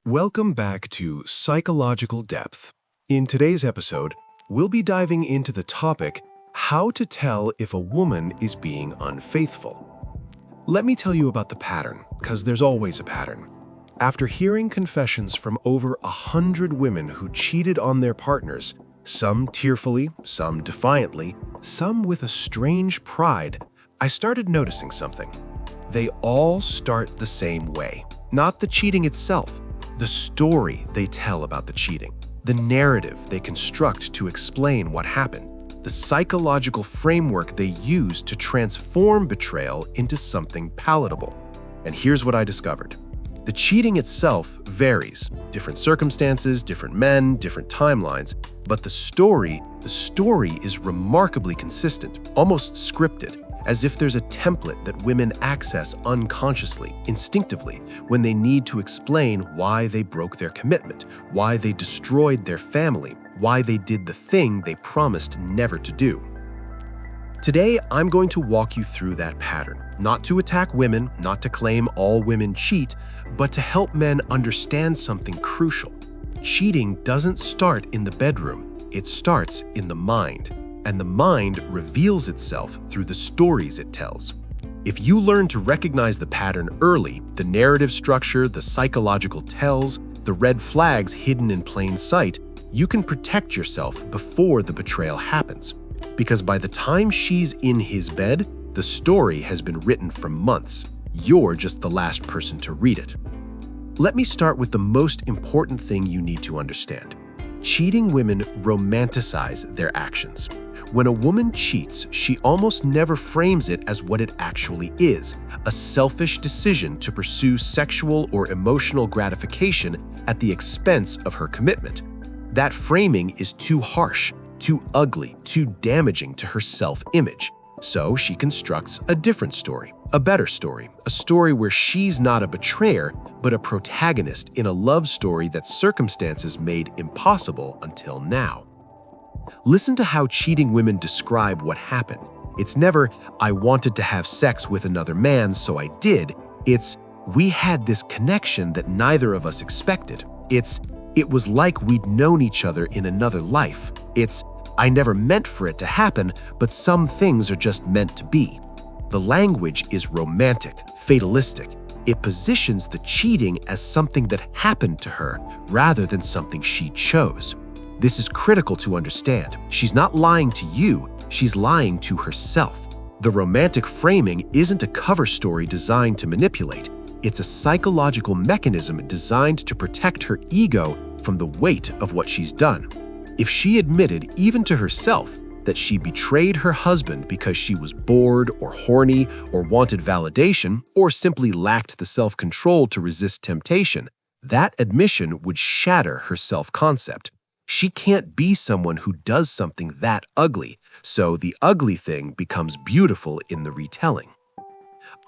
Welcome back to Psychological Depth. In today's episode, we'll be diving into the topic, how to tell if a woman is being unfaithful. Let me tell you about the pattern, because there's always a pattern. After hearing confessions from over 100 women who cheated on their partners, some tearfully, some defiantly, some with a strange pride, I started noticing something. They all start the same way. Not the cheating itself, the story they tell about the cheating, the narrative they construct to explain what happened, the psychological framework they use to transform betrayal into something palatable. And here's what I discovered. The cheating itself varies, different circumstances, different men, different timelines, but the story is remarkably consistent, almost scripted, as if there's a template that women access unconsciously, instinctively, when they need to explain why they broke their commitment, why they destroyed their family, why they did the thing they promised never to do. Today, I'm going to walk you through that pattern, not to attack women, not to claim all women cheat, but to help men understand something crucial. Cheating doesn't start in the bedroom, it starts in the mind. And the mind reveals itself through the stories it tells. If you learn to recognize the pattern early, the narrative structure, the psychological tells, the red flags hidden in plain sight, you can protect yourself before the betrayal happens. Because by the time she's in his bed, the story has been written for months. You're just the last person to read it. Let me start with the most important thing you need to understand. Cheating women romanticize their actions. When a woman cheats, she almost never frames it as what it actually is, a selfish decision to pursue sexual or emotional gratification at the expense of her commitment. That framing is too harsh, too ugly, too damaging to her self-image. So she constructs a different story, a better story, a story where she's not a betrayer, but a protagonist in a love story that circumstances made impossible until now. Listen to how cheating women describe what happened. It's never, "I wanted to have sex with another man, so I did." It's, "We had this connection that neither of us expected." It's, "It was like we'd known each other in another life." It's, "I never meant for it to happen, but some things are just meant to be." The language is romantic, fatalistic. It positions the cheating as something that happened to her rather than something she chose. This is critical to understand. She's not lying to you, she's lying to herself. The romantic framing isn't a cover story designed to manipulate. It's a psychological mechanism designed to protect her ego from the weight of what she's done. If she admitted, even to herself, that she betrayed her husband because she was bored or horny or wanted validation or simply lacked the self-control to resist temptation, that admission would shatter her self-concept. She can't be someone who does something that ugly, so the ugly thing becomes beautiful in the retelling.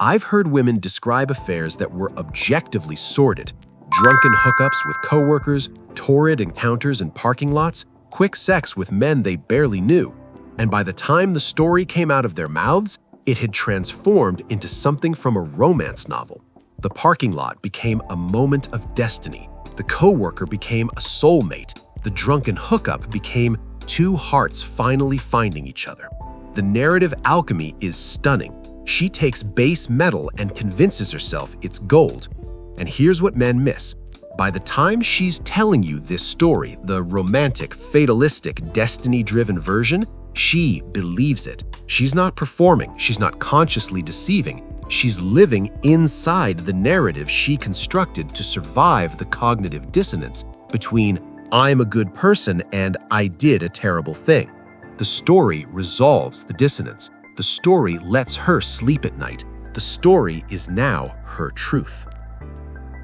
I've heard women describe affairs that were objectively sordid: drunken hookups with coworkers, torrid encounters in parking lots, quick sex with men they barely knew. And by the time the story came out of their mouths, it had transformed into something from a romance novel. The parking lot became a moment of destiny. The coworker became a soulmate. The drunken hookup became two hearts finally finding each other. The narrative alchemy is stunning. She takes base metal and convinces herself it's gold. And here's what men miss. By the time she's telling you this story, the romantic, fatalistic, destiny-driven version, she believes it. She's not performing, she's not consciously deceiving. She's living inside the narrative she constructed to survive the cognitive dissonance between "I'm a good person" and "I did a terrible thing." The story resolves the dissonance. The story lets her sleep at night. The story is now her truth.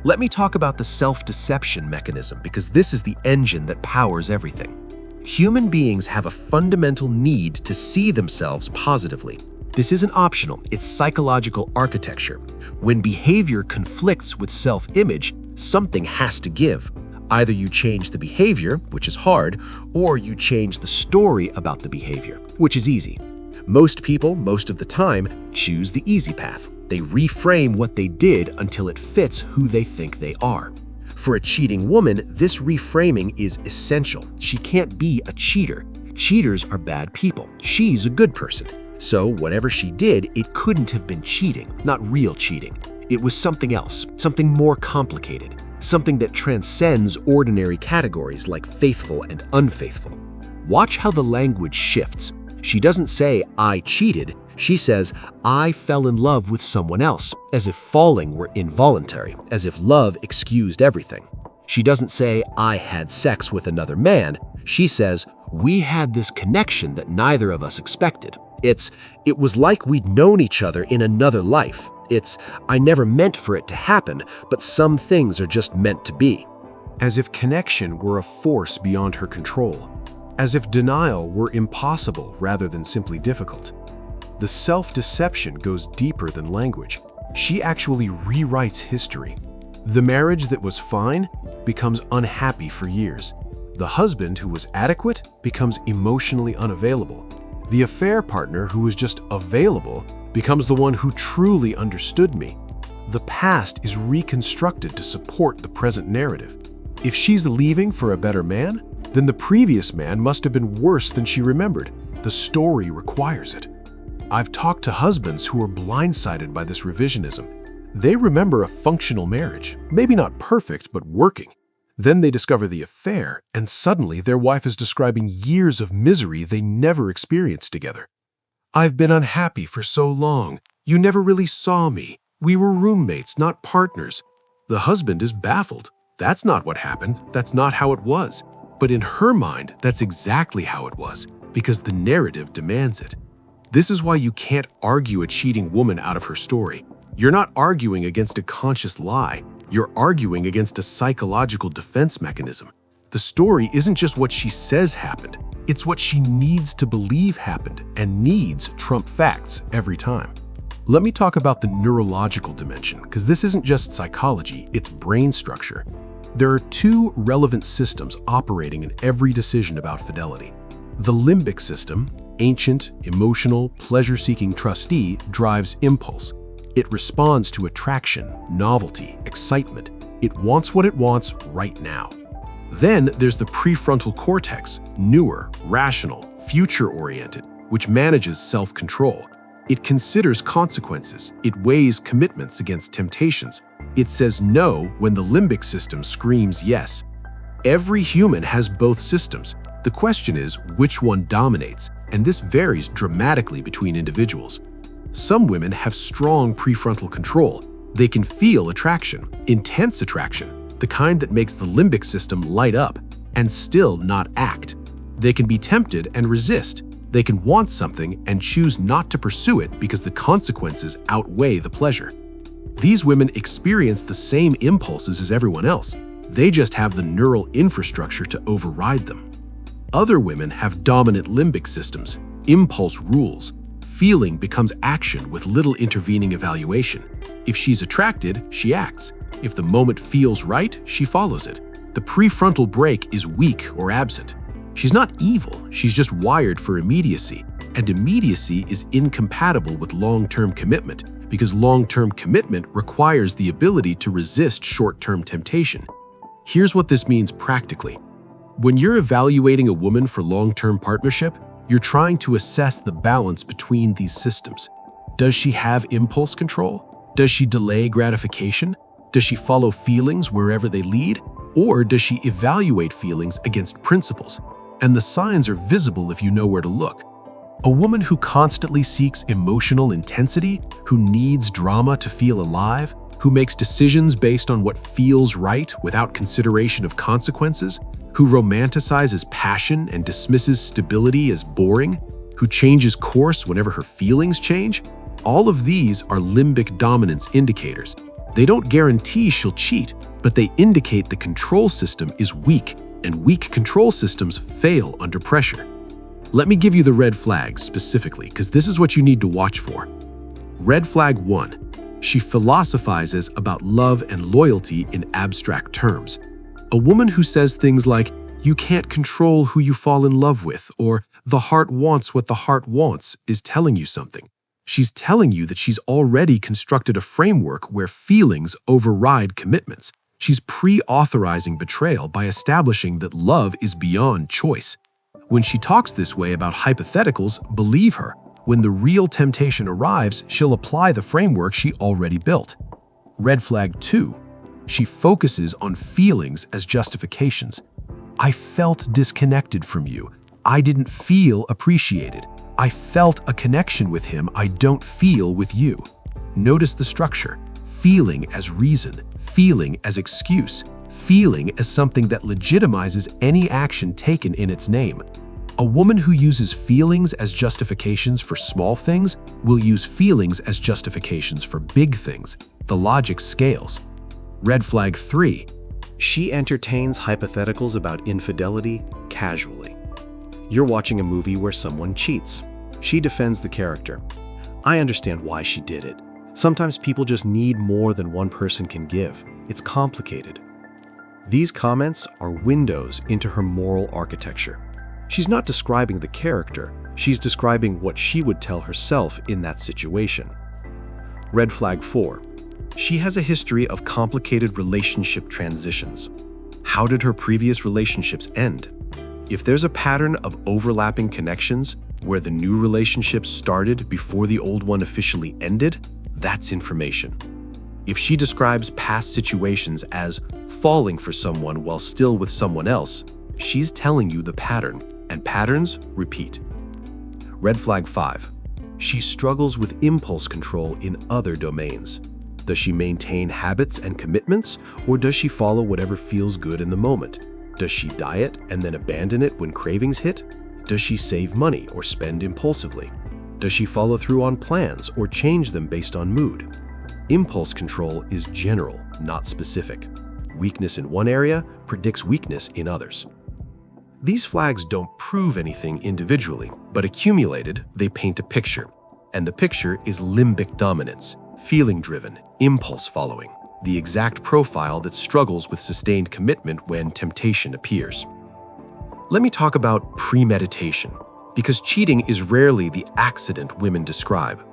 Let me talk about the self-deception mechanism, because this is the engine that powers everything. Human beings have a fundamental need to see themselves positively. This isn't optional, it's psychological architecture. When behavior conflicts with self-image, something has to give. Either you change the behavior, which is hard, or you change the story about the behavior, which is easy. Most people, most of the time, choose the easy path. They reframe what they did until it fits who they think they are. For a cheating woman, this reframing is essential. She can't be a cheater. Cheaters are bad people. She's a good person. So whatever she did, it couldn't have been cheating, not real cheating. It was something else, something more complicated, something that transcends ordinary categories like faithful and unfaithful. Watch how the language shifts. She doesn't say, "I cheated." She says, "I fell in love with someone else," as if falling were involuntary, as if love excused everything. She doesn't say, "I had sex with another man." She says, "We had this connection that neither of us expected." It was like we'd known each other in another life. I never meant for it to happen, but some things are just meant to be. As if connection were a force beyond her control. As if denial were impossible rather than simply difficult. The self-deception goes deeper than language. She actually rewrites history. The marriage that was fine becomes unhappy for years. The husband who was adequate becomes emotionally unavailable. The affair partner who was just available becomes the one who truly understood me. The past is reconstructed to support the present narrative. If she's leaving for a better man, then the previous man must have been worse than she remembered. The story requires it. I've talked to husbands who are blindsided by this revisionism. They remember a functional marriage, maybe not perfect, but working. Then they discover the affair, and suddenly their wife is describing years of misery they never experienced together. "I've been unhappy for so long. You never really saw me. We were roommates, not partners." The husband is baffled. That's not what happened. That's not how it was. But in her mind, that's exactly how it was, because the narrative demands it. This is why you can't argue a cheating woman out of her story. You're not arguing against a conscious lie. You're arguing against a psychological defense mechanism. The story isn't just what she says happened. It's what she needs to believe happened, and needs trump facts every time. Let me talk about the neurological dimension, because this isn't just psychology, it's brain structure. There are two relevant systems operating in every decision about fidelity. The limbic system, ancient, emotional, pleasure-seeking trustee, drives impulse. It responds to attraction, novelty, excitement. It wants what it wants right now. Then there's the prefrontal cortex, newer, rational, future-oriented, which manages self-control. It considers consequences. It weighs commitments against temptations. It says no when the limbic system screams yes. Every human has both systems. The question is, which one dominates? And this varies dramatically between individuals. Some women have strong prefrontal control. They can feel attraction, intense attraction, the kind that makes the limbic system light up, and still not act. They can be tempted and resist. They can want something and choose not to pursue it because the consequences outweigh the pleasure. These women experience the same impulses as everyone else. They just have the neural infrastructure to override them. Other women have dominant limbic systems. Impulse rules. Feeling becomes action with little intervening evaluation. If she's attracted, she acts. If the moment feels right, she follows it. The prefrontal brake is weak or absent. She's not evil, she's just wired for immediacy. And immediacy is incompatible with long-term commitment, because long-term commitment requires the ability to resist short-term temptation. Here's what this means practically. When you're evaluating a woman for long-term partnership, you're trying to assess the balance between these systems. Does she have impulse control? Does she delay gratification? Does she follow feelings wherever they lead? Or does she evaluate feelings against principles? And the signs are visible if you know where to look. A woman who constantly seeks emotional intensity, who needs drama to feel alive, who makes decisions based on what feels right without consideration of consequences, who romanticizes passion and dismisses stability as boring, who changes course whenever her feelings change, all of these are limbic dominance indicators. They don't guarantee she'll cheat, but they indicate the control system is weak, and weak control systems fail under pressure. Let me give you the red flags specifically, because this is what you need to watch for. Red flag 1. She philosophizes about love and loyalty in abstract terms. A woman who says things like, "You can't control who you fall in love with," or "The heart wants what the heart wants," is telling you something. She's telling you that she's already constructed a framework where feelings override commitments. She's pre-authorizing betrayal by establishing that love is beyond choice. When she talks this way about hypotheticals, believe her. When the real temptation arrives, she'll apply the framework she already built. Red flag 2. She focuses on feelings as justifications. I felt disconnected from you. I didn't feel appreciated. I felt a connection with him I don't feel with you. Notice the structure. Feeling as reason, feeling as excuse, feeling as something that legitimizes any action taken in its name. A woman who uses feelings as justifications for small things will use feelings as justifications for big things. The logic scales. Red flag 3. She entertains hypotheticals about infidelity casually. You're watching a movie where someone cheats. She defends the character. I understand why she did it. Sometimes people just need more than one person can give. It's complicated. These comments are windows into her moral architecture. She's not describing the character, she's describing what she would tell herself in that situation. Red flag 4. She has a history of complicated relationship transitions. How did her previous relationships end? If there's a pattern of overlapping connections where the new relationship started before the old one officially ended, that's information. If she describes past situations as falling for someone while still with someone else, she's telling you the pattern, and patterns repeat. Red flag 5. She struggles with impulse control in other domains. Does she maintain habits and commitments, or does she follow whatever feels good in the moment? Does she diet and then abandon it when cravings hit? Does she save money or spend impulsively? Does she follow through on plans or change them based on mood? Impulse control is general, not specific. Weakness in one area predicts weakness in others. These flags don't prove anything individually, but accumulated, they paint a picture. And the picture is limbic dominance, feeling-driven, impulse following, the exact profile that struggles with sustained commitment when temptation appears. Let me talk about premeditation, because cheating is rarely the accident women describe.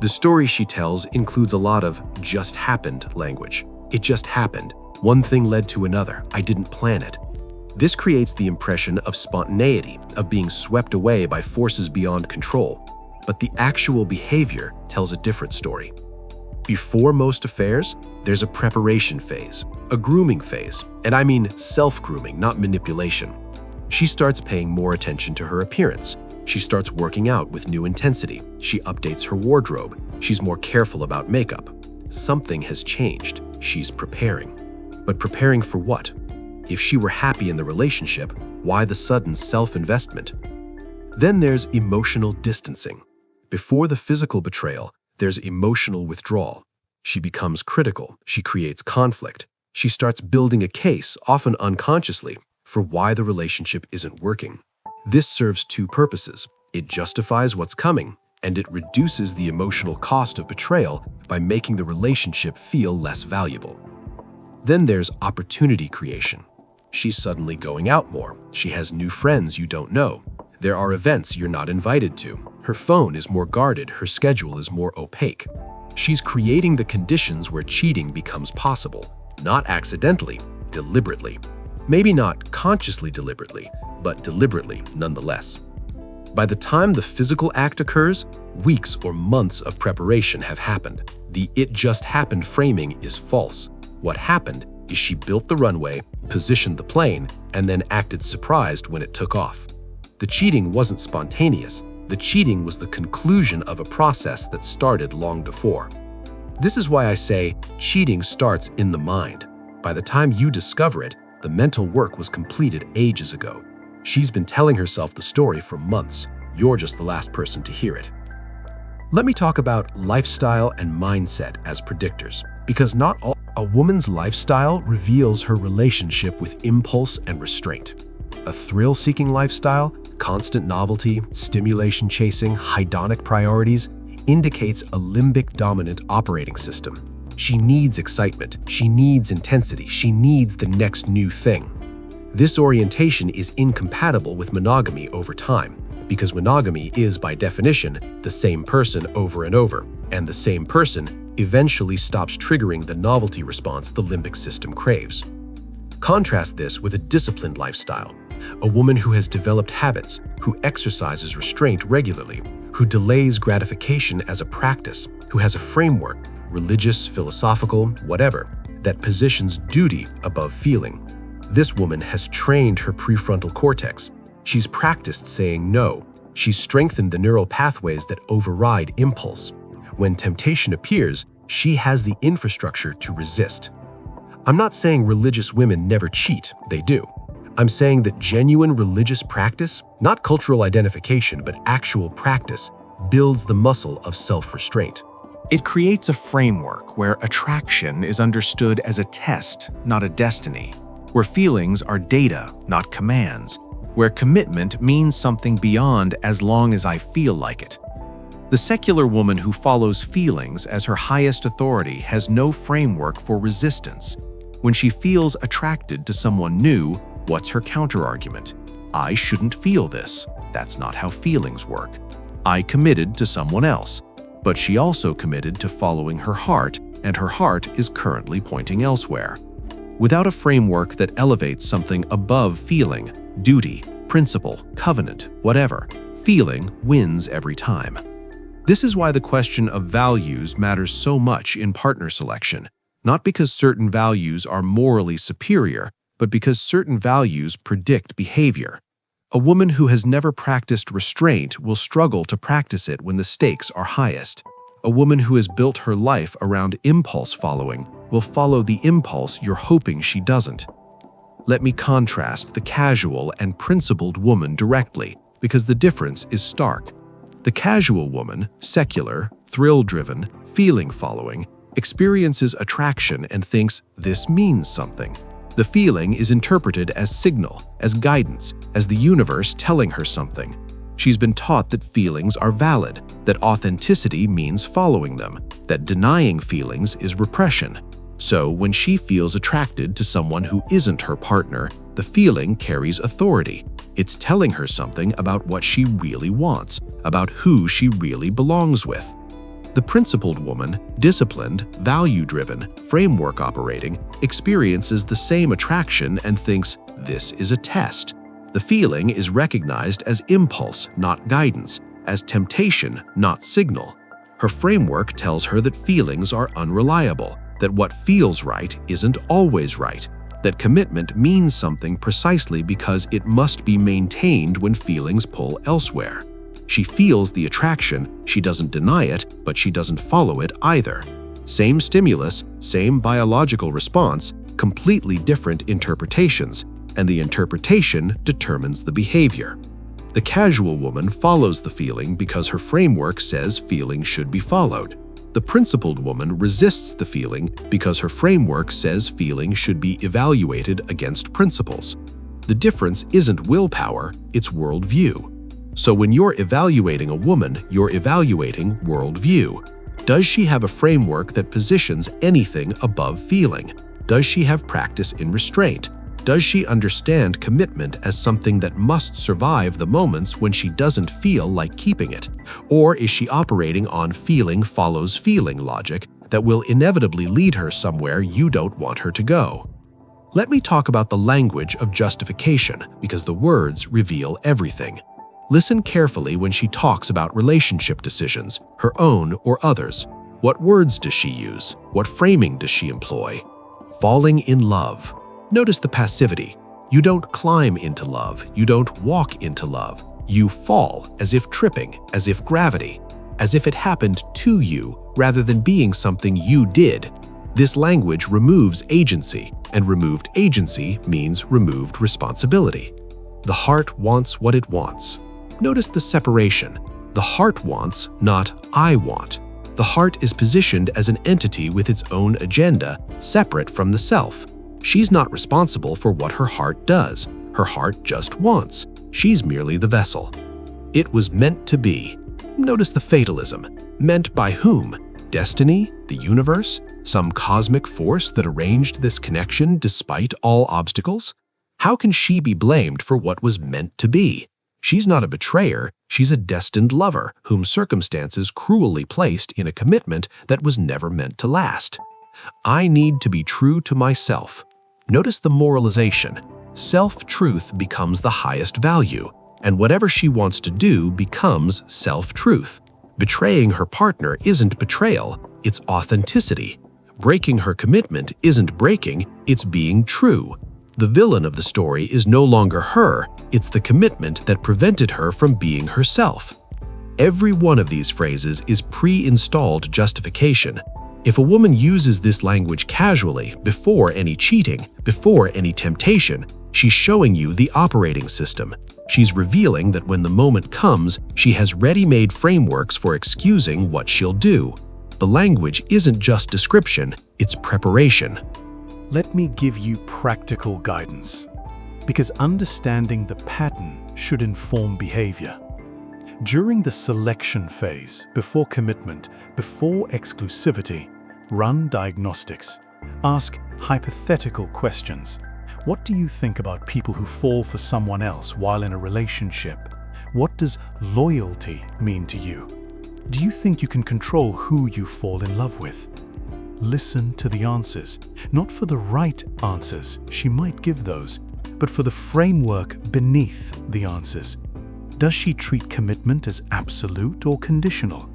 The story she tells includes a lot of just happened language. It just happened. One thing led to another. I didn't plan it. This creates the impression of spontaneity, of being swept away by forces beyond control. But the actual behavior tells a different story. Before most affairs, there's a preparation phase, a grooming phase, and I mean self-grooming, not manipulation. She starts paying more attention to her appearance. She starts working out with new intensity. She updates her wardrobe. She's more careful about makeup. Something has changed. She's preparing. But preparing for what? If she were happy in the relationship, why the sudden self-investment? Then there's emotional distancing. Before the physical betrayal, there's emotional withdrawal. She becomes critical. She creates conflict. She starts building a case, often unconsciously, for why the relationship isn't working. This serves two purposes. It justifies what's coming, and it reduces the emotional cost of betrayal by making the relationship feel less valuable. Then there's opportunity creation. She's suddenly going out more. She has new friends you don't know. There are events you're not invited to. Her phone is more guarded. Her schedule is more opaque. She's creating the conditions where cheating becomes possible, not accidentally, deliberately. Maybe not consciously deliberately, but deliberately nonetheless. By the time the physical act occurs, weeks or months of preparation have happened. The "it just happened" framing is false. What happened is she built the runway, positioned the plane, and then acted surprised when it took off. The cheating wasn't spontaneous. The cheating was the conclusion of a process that started long before. This is why I say cheating starts in the mind. By the time you discover it, the mental work was completed ages ago. She's been telling herself the story for months. You're just the last person to hear it. Let me talk about lifestyle and mindset as predictors, because not all a woman's lifestyle reveals her relationship with impulse and restraint. A thrill-seeking lifestyle, constant novelty, stimulation chasing, hedonic priorities, indicates a limbic dominant operating system. She needs excitement, she needs intensity, she needs the next new thing. This orientation is incompatible with monogamy over time, because monogamy is, by definition, the same person over and over, and the same person eventually stops triggering the novelty response the limbic system craves. Contrast this with a disciplined lifestyle, a woman who has developed habits, who exercises restraint regularly, who delays gratification as a practice, who has a framework, religious, philosophical, whatever, that positions duty above feeling. This woman has trained her prefrontal cortex. She's practiced saying no. She's strengthened the neural pathways that override impulse. When temptation appears, she has the infrastructure to resist. I'm not saying religious women never cheat, they do. I'm saying that genuine religious practice, not cultural identification, but actual practice, builds the muscle of self-restraint. It creates a framework where attraction is understood as a test, not a destiny, where feelings are data, not commands, where commitment means something beyond as long as I feel like it. The secular woman who follows feelings as her highest authority has no framework for resistance. When she feels attracted to someone new, what's her counterargument? I shouldn't feel this. That's not how feelings work. I committed to someone else, but she also committed to following her heart, and her heart is currently pointing elsewhere. Without a framework that elevates something above feeling, duty, principle, covenant, whatever, feeling wins every time. This is why the question of values matters so much in partner selection, not because certain values are morally superior, but because certain values predict behavior. A woman who has never practiced restraint will struggle to practice it when the stakes are highest. A woman who has built her life around impulse following will follow the impulse you're hoping she doesn't. Let me contrast the casual and principled woman directly, because the difference is stark. The casual woman, secular, thrill-driven, feeling-following, experiences attraction and thinks this means something. The feeling is interpreted as signal, as guidance, as the universe telling her something. She's been taught that feelings are valid, that authenticity means following them, that denying feelings is repression. So when she feels attracted to someone who isn't her partner, the feeling carries authority. It's telling her something about what she really wants, about who she really belongs with. The principled woman, disciplined, value-driven, framework operating, experiences the same attraction and thinks, this is a test. The feeling is recognized as impulse, not guidance, as temptation, not signal. Her framework tells her that feelings are unreliable, that what feels right isn't always right, that commitment means something precisely because it must be maintained when feelings pull elsewhere. She feels the attraction, she doesn't deny it, but she doesn't follow it either. Same stimulus, same biological response, completely different interpretations, and the interpretation determines the behavior. The casual woman follows the feeling because her framework says feeling should be followed. The principled woman resists the feeling because her framework says feeling should be evaluated against principles. The difference isn't willpower, it's worldview. So when you're evaluating a woman, you're evaluating worldview. Does she have a framework that positions anything above feeling? Does she have practice in restraint? Does she understand commitment as something that must survive the moments when she doesn't feel like keeping it? Or is she operating on feeling follows feeling logic that will inevitably lead her somewhere you don't want her to go? Let me talk about the language of justification, because the words reveal everything. Listen carefully when she talks about relationship decisions, her own or others. What words does she use? What framing does she employ? Falling in love. Notice the passivity. You don't climb into love. You don't walk into love. You fall, as if tripping, as if gravity, as if it happened to you rather than being something you did. This language removes agency, and removed agency means removed responsibility. The heart wants what it wants. Notice the separation. The heart wants, not I want. The heart is positioned as an entity with its own agenda, separate from the self. She's not responsible for what her heart does. Her heart just wants. She's merely the vessel. It was meant to be. Notice the fatalism. Meant by whom? Destiny? The universe? Some cosmic force that arranged this connection despite all obstacles? How can she be blamed for what was meant to be? She's not a betrayer, she's a destined lover whom circumstances cruelly placed in a commitment that was never meant to last. I need to be true to myself. Notice the moralization. Self-truth becomes the highest value, and whatever she wants to do becomes self-truth. Betraying her partner isn't betrayal, it's authenticity. Breaking her commitment isn't breaking, it's being true. The villain of the story is no longer her, it's the commitment that prevented her from being herself. Every one of these phrases is pre-installed justification. If a woman uses this language casually, before any cheating, before any temptation, she's showing you the operating system. She's revealing that when the moment comes, she has ready-made frameworks for excusing what she'll do. The language isn't just description, it's preparation. Let me give you practical guidance, because understanding the pattern should inform behavior. During the selection phase, before commitment, before exclusivity, run diagnostics. Ask hypothetical questions. What do you think about people who fall for someone else while in a relationship? What does loyalty mean to you? Do you think you can control who you fall in love with? Listen to the answers, not for the right answers, she might give those, but for the framework beneath the answers. Does she treat commitment as absolute or conditional?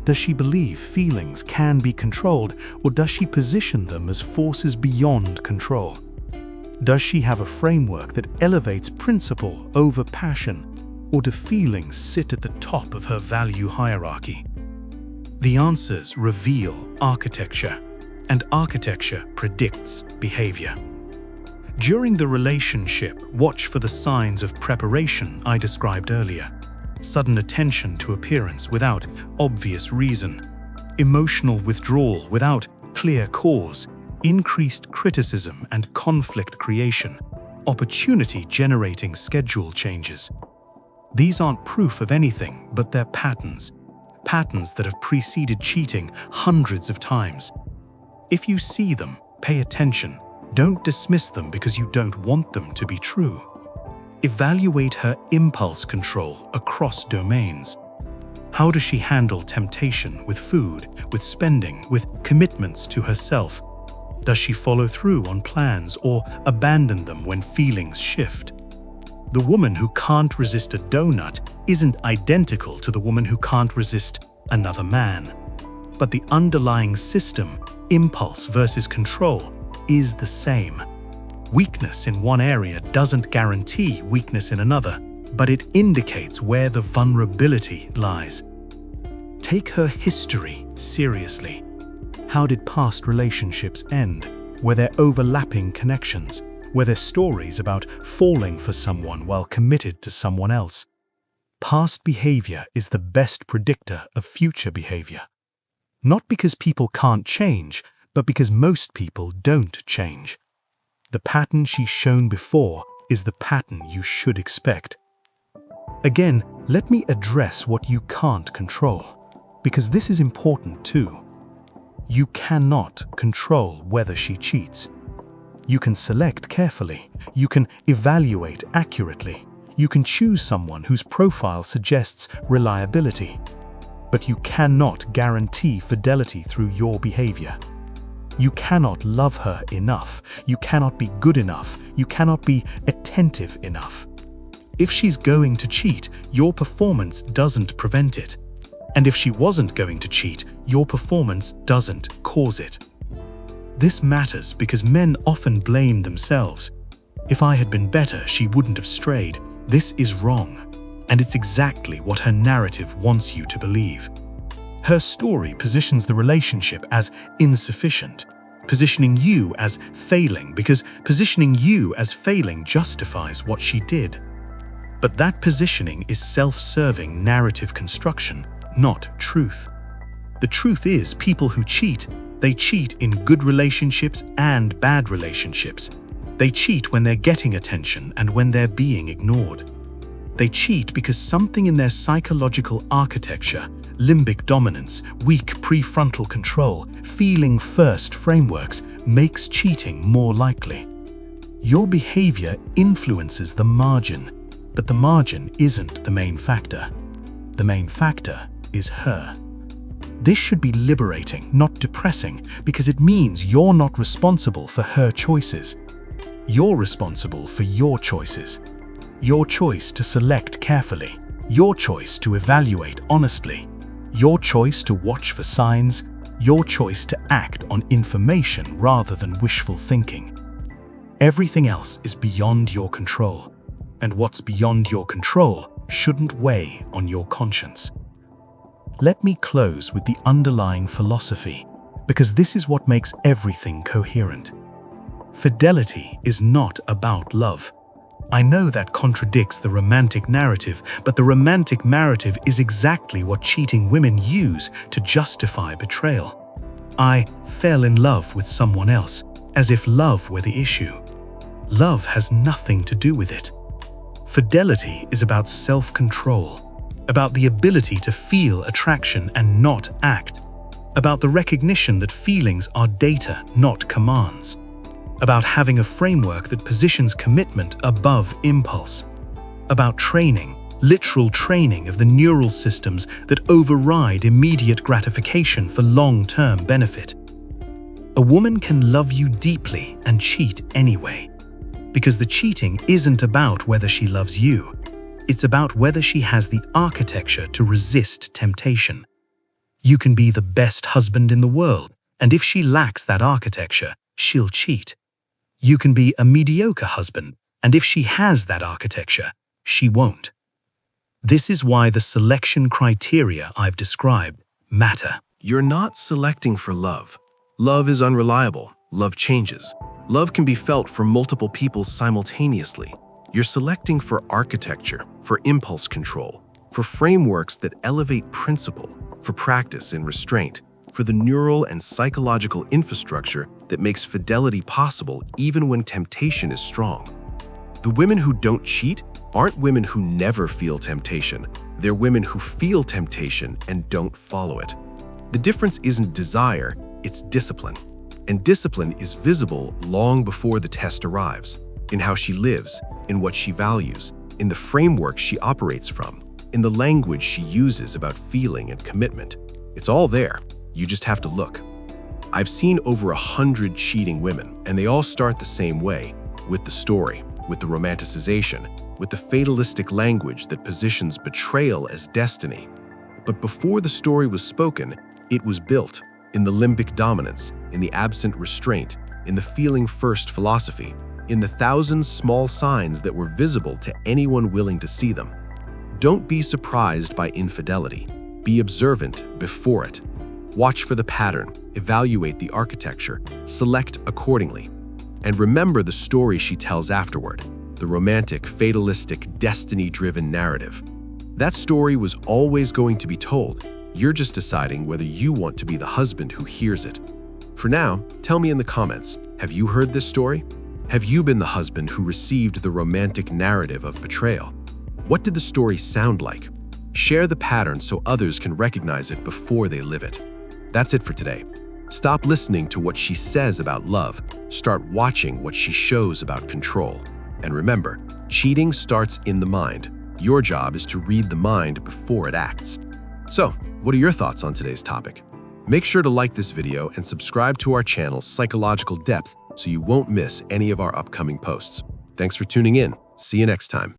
Does she believe feelings can be controlled, or does she position them as forces beyond control? Does she have a framework that elevates principle over passion, or do feelings sit at the top of her value hierarchy? The answers reveal architecture, and architecture predicts behavior. During the relationship, watch for the signs of preparation I described earlier. Sudden attention to appearance without obvious reason, emotional withdrawal without clear cause, increased criticism and conflict creation, opportunity-generating schedule changes. These aren't proof of anything, but they're patterns. Patterns that have preceded cheating hundreds of times. If you see them, pay attention. Don't dismiss them because you don't want them to be true. Evaluate her impulse control across domains. How does she handle temptation with food, with spending, with commitments to herself? Does she follow through on plans or abandon them when feelings shift? The woman who can't resist a donut isn't identical to the woman who can't resist another man. But the underlying system, impulse versus control, is the same. Weakness in one area doesn't guarantee weakness in another, but it indicates where the vulnerability lies. Take her history seriously. How did past relationships end? Were there overlapping connections? Were there stories about falling for someone while committed to someone else? Past behavior is the best predictor of future behavior. Not because people can't change, but because most people don't change. The pattern she's shown before is the pattern you should expect. Again, let me address what you can't control, because this is important too. You cannot control whether she cheats. You can select carefully. You can evaluate accurately. You can choose someone whose profile suggests reliability. But you cannot guarantee fidelity through your behavior. You cannot love her enough. You cannot be good enough. You cannot be attentive enough. If she's going to cheat, your performance doesn't prevent it. And if she wasn't going to cheat, your performance doesn't cause it. This matters because men often blame themselves. If I had been better, she wouldn't have strayed. This is wrong, and it's exactly what her narrative wants you to believe. Her story positions the relationship as insufficient, positioning you as failing because positioning you as failing justifies what she did. But that positioning is self-serving narrative construction, not truth. The truth is, people who cheat, they cheat in good relationships and bad relationships. They cheat when they're getting attention and when they're being ignored. They cheat because something in their psychological architecture, limbic dominance, weak prefrontal control, feeling first frameworks, makes cheating more likely. Your behavior influences the margin. But the margin isn't the main factor. The main factor is her. This should be liberating, not depressing, because it means you're not responsible for her choices. You're responsible for your choices. Your choice to select carefully. Your choice to evaluate honestly. Your choice to watch for signs. Your choice to act on information rather than wishful thinking. Everything else is beyond your control, and what's beyond your control shouldn't weigh on your conscience. Let me close with the underlying philosophy, because this is what makes everything coherent. Fidelity is not about love. I know that contradicts the romantic narrative, but the romantic narrative is exactly what cheating women use to justify betrayal. I fell in love with someone else, as if love were the issue. Love has nothing to do with it. Fidelity is about self-control, about the ability to feel attraction and not act, about the recognition that feelings are data, not commands, about having a framework that positions commitment above impulse, about training, literal training of the neural systems that override immediate gratification for long-term benefit. A woman can love you deeply and cheat anyway, because the cheating isn't about whether she loves you. It's about whether she has the architecture to resist temptation. You can be the best husband in the world, and if she lacks that architecture, she'll cheat. You can be a mediocre husband, and if she has that architecture, she won't. This is why the selection criteria I've described matter. You're not selecting for love. Love is unreliable. Love changes. Love can be felt for multiple people simultaneously. You're selecting for architecture, for impulse control, for frameworks that elevate principle, for practice and restraint, for the neural and psychological infrastructure that makes fidelity possible even when temptation is strong. The women who don't cheat aren't women who never feel temptation. They're women who feel temptation and don't follow it. The difference isn't desire, it's discipline. And discipline is visible long before the test arrives, in how she lives, in what she values, in the framework she operates from, in the language she uses about feeling and commitment. It's all there. You just have to look. I've seen over 100 cheating women, and they all start the same way, with the story, with the romanticization, with the fatalistic language that positions betrayal as destiny. But before the story was spoken, it was built in the limbic dominance, in the absent restraint, in the feeling-first philosophy, in the thousand small signs that were visible to anyone willing to see them. Don't be surprised by infidelity. Be observant before it. Watch for the pattern, evaluate the architecture, select accordingly. And remember the story she tells afterward, the romantic, fatalistic, destiny-driven narrative. That story was always going to be told. You're just deciding whether you want to be the husband who hears it. For now, tell me in the comments, have you heard this story? Have you been the husband who received the romantic narrative of betrayal? What did the story sound like? Share the pattern so others can recognize it before they live it. That's it for today. Stop listening to what she says about love. Start watching what she shows about control. And remember, cheating starts in the mind. Your job is to read the mind before it acts. So, what are your thoughts on today's topic? Make sure to like this video and subscribe to our channel Psychological Depth so you won't miss any of our upcoming posts. Thanks for tuning in. See you next time.